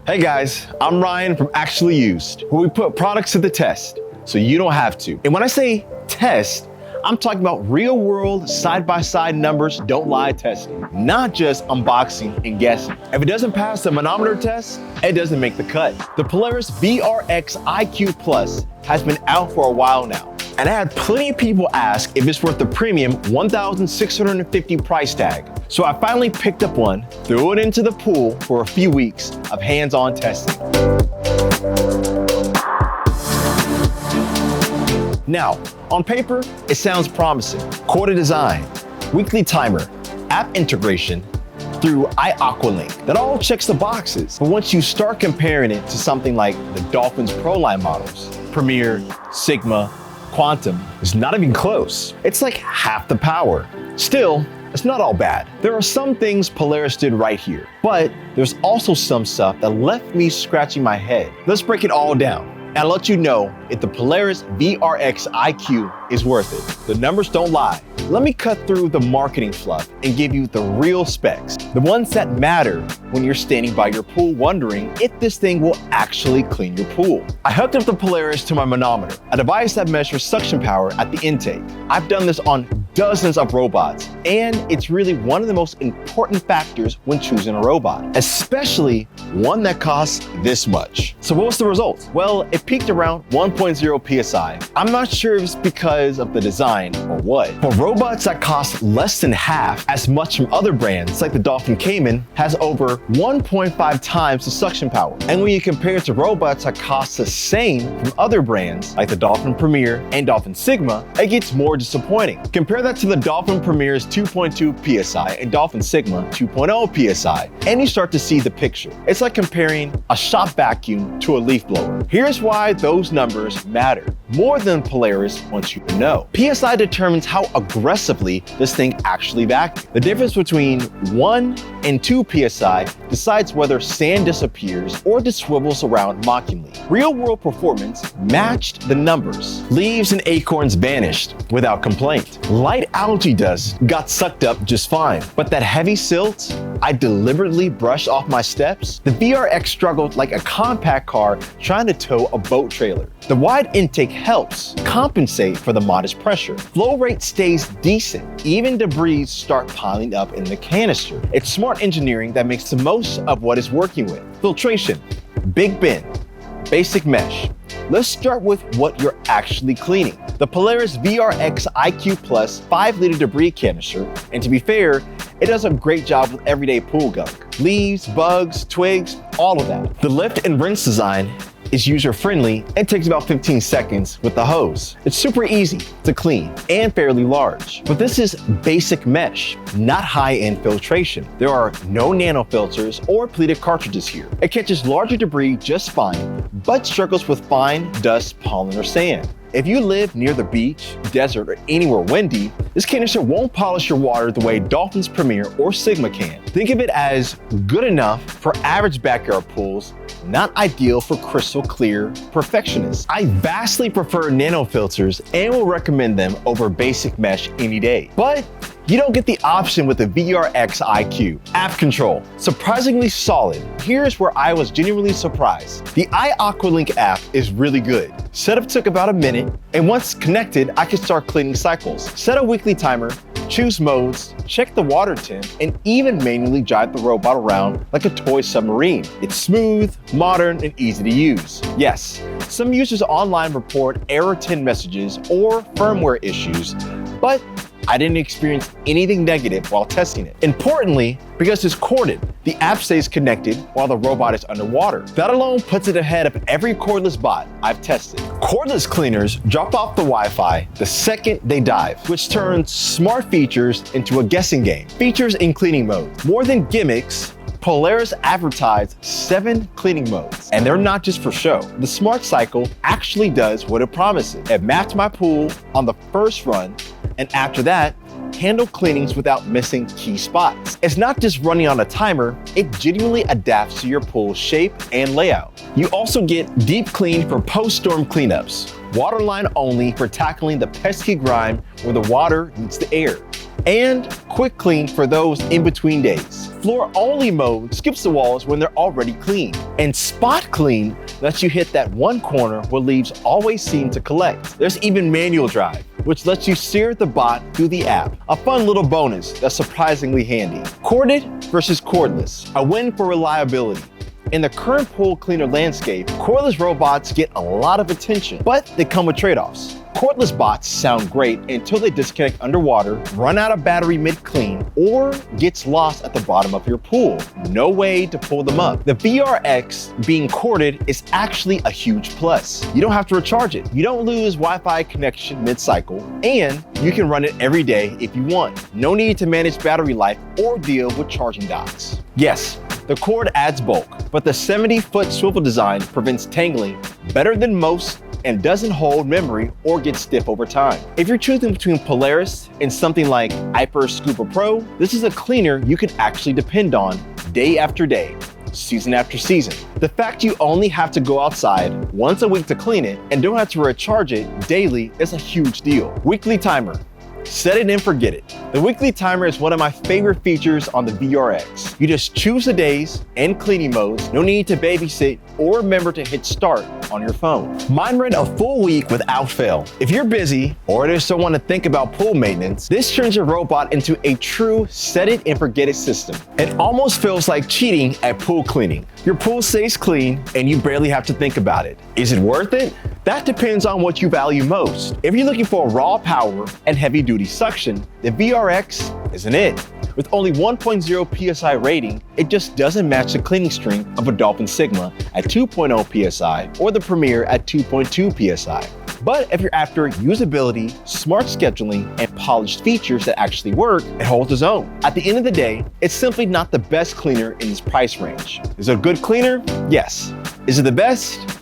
Hey guys, I'm Ryan from Actually Used, where we put products to the test so you don't have to. And when I say test, I'm talking about real world side-by-side numbers don't lie testing, not just unboxing and guessing. If it doesn't pass the manometer test, it doesn't make the cut. The Polaris VRX IQ Plus has been out for a while now, and I had plenty of people ask if it's worth the premium $1,650 price tag. So I finally picked up one, threw it into the pool for a few weeks of hands-on testing. Now, on paper, it sounds promising. Corded design, weekly timer, app integration through iAqualink. That all checks the boxes. But once you start comparing it to something like the Dolphin's Pro line models, Premier, Sigma, Quantum, it's not even close. It's like half the power. Still, it's not all bad. There are some things Polaris did right here, but there's also some stuff that left me scratching my head. Let's break it all down and I'll let you know if the Polaris VRX IQ is worth it. The numbers don't lie. Let me cut through the marketing fluff and give you the real specs, the ones that matter when you're standing by your pool wondering if this thing will actually clean your pool. I hooked up the Polaris to my manometer, a device that measures suction power at the intake. I've done this on dozens of robots, and it's really one of the most important factors when choosing a robot, especially one that costs this much. So what was the result? Well, it peaked around 1.0 PSI. I'm not sure if it's because of the design or what, but robots that cost less than half as much from other brands, like the Dolphin Cayman, has over 1.5 times the suction power. And when you compare it to robots that cost the same from other brands, like the Dolphin Premier and Dolphin Sigma, it gets more disappointing. Compare that to the Dolphin Premier's 2.2 PSI and Dolphin Sigma 2.0 PSI, and you start to see the picture. It's like comparing a shop vacuum to a leaf blower. Here's why those numbers matter more than Polaris wants you to know. PSI determines how aggressively this thing actually vacuums. The difference between 1 and 2 PSI decides whether sand disappears or just swivels around mockingly. Real world performance matched the numbers. Leaves and acorns vanished without complaint. Light algae dust got sucked up just fine. But that heavy silt I deliberately brushed off my steps, the VRX struggled like a compact car trying to tow a boat trailer. The wide intake helps compensate for the modest pressure. Flow rate stays decent. Even debris start piling up in the canister. It's smart engineering that makes the most of what it's working with. Filtration, big bin, basic mesh. Let's start with what you're actually cleaning. The Polaris VRX IQ Plus 5-liter debris canister, and to be fair, it does a great job with everyday pool gunk. Leaves, bugs, twigs, all of that. The lift and rinse design is user-friendly and takes about 15 seconds with the hose. It's super easy to clean and fairly large. But this is basic mesh, not high-end filtration. There are no nano filters or pleated cartridges here. It catches larger debris just fine, but struggles with fine dust, pollen, or sand. If you live near the beach, desert, or anywhere windy, this canister won't polish your water the way Dolphin's Premier or Sigma can. Think of it as good enough for average backyard pools, not ideal for crystal clear perfectionists. I vastly prefer nano filters and will recommend them over basic mesh any day. But you don't get the option with the VRX IQ. App control, surprisingly solid. Here's where I was genuinely surprised. The iAqualink app is really good. Setup took about a minute, and once connected, I could start cleaning cycles. Set a weekly timer, choose modes, check the water temp, and even manually drive the robot around like a toy submarine. It's smooth, modern, and easy to use. Yes, some users online report error 10 messages or firmware issues, but I didn't experience anything negative while testing it. Importantly, because it's corded, the app stays connected while the robot is underwater. That alone puts it ahead of every cordless bot I've tested. Cordless cleaners drop off the Wi-Fi the second they dive, which turns smart features into a guessing game. Features in cleaning mode. More than gimmicks, Polaris advertised 7 cleaning modes, and they're not just for show. The Smart Cycle actually does what it promises. It mapped my pool on the first run, and after that, handle cleanings without missing key spots. It's not just running on a timer, it genuinely adapts to your pool's shape and layout. You also get deep clean for post-storm cleanups, waterline only for tackling the pesky grime where the water meets the air, and quick clean for those in between days. Floor only mode skips the walls when they're already clean, and spot clean lets you hit that one corner where leaves always seem to collect. There's even manual drive, which lets you steer the bot through the app. A fun little bonus that's surprisingly handy. Corded versus cordless, a win for reliability. In the current pool cleaner landscape, cordless robots get a lot of attention, but they come with trade-offs. Cordless bots sound great until they disconnect underwater, run out of battery mid-clean, or gets lost at the bottom of your pool. No way to pull them up. The VRX being corded is actually a huge plus. You don't have to recharge it. You don't lose Wi-Fi connection mid-cycle, and you can run it every day if you want. No need to manage battery life or deal with charging docks. Yes, the cord adds bulk, but the 70-foot swivel design prevents tangling better than most and doesn't hold memory or get stiff over time. If you're choosing between Polaris and something like Hyper Scuba Pro, this is a cleaner you can actually depend on day after day, season after season. The fact you only have to go outside once a week to clean it and don't have to recharge it daily is a huge deal. Weekly timer. Set it and forget it. The weekly timer is one of my favorite features on the VRX. You just choose the days and cleaning modes, no need to babysit or remember to hit start on your phone. Mine ran a full week without fail. If you're busy or just don't want to think about pool maintenance, this turns your robot into a true set it and forget it system. It almost feels like cheating at pool cleaning. Your pool stays clean and you barely have to think about it. Is it worth it? That depends on what you value most. If you're looking for raw power and heavy-duty suction, the VRX isn't it. With only 1.0 PSI rating, it just doesn't match the cleaning strength of a Dolphin Sigma at 2.0 PSI or the Premier at 2.2 PSI. But if you're after usability, smart scheduling, and polished features that actually work, it holds its own. At the end of the day, it's simply not the best cleaner in this price range. Is it a good cleaner? Yes. Is it the best?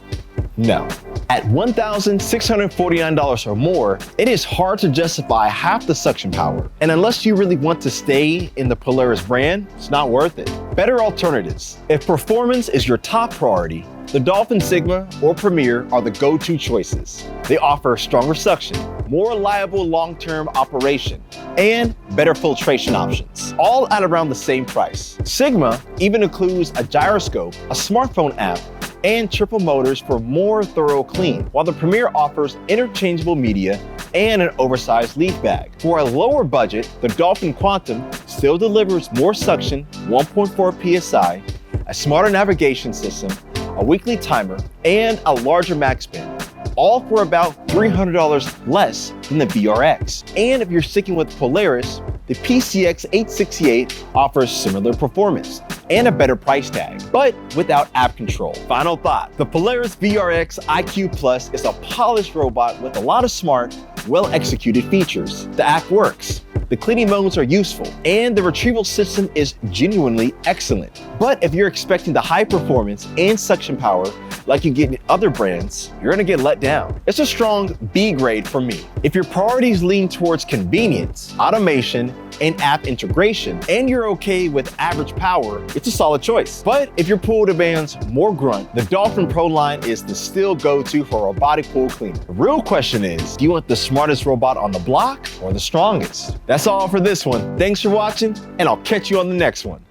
No. At $1,649 or more, it is hard to justify half the suction power. And unless you really want to stay in the Polaris brand, it's not worth it. Better alternatives. If performance is your top priority, the Dolphin Sigma or Premier are the go-to choices. They offer stronger suction, more reliable long-term operation, and better filtration options, all at around the same price. Sigma even includes a gyroscope, a smartphone app, and triple motors for more thorough clean, while the Premier offers interchangeable media and an oversized leaf bag. For a lower budget, the Dolphin Quantum still delivers more suction, 1.4 PSI, a smarter navigation system, a weekly timer, and a larger max bin, all for about $300 less than the VRX. And if you're sticking with Polaris, the PCX 868 offers similar performance and a better price tag, but without app control. Final thought, the Polaris VRX IQ Plus is a polished robot with a lot of smart, well-executed features. The app works, the cleaning modes are useful, and the retrieval system is genuinely excellent. But if you're expecting the high performance and suction power like you get in other brands, you're gonna get let down. It's a strong B grade for me. If your priorities lean towards convenience, automation, and app integration, and you're okay with average power, it's a solid choice. But if your pool demands more grunt, the Dolphin Pro line is the still go-to for robotic pool cleaning. The real question is, do you want the smartest robot on the block or the strongest? That's all for this one. Thanks for watching, and I'll catch you on the next one.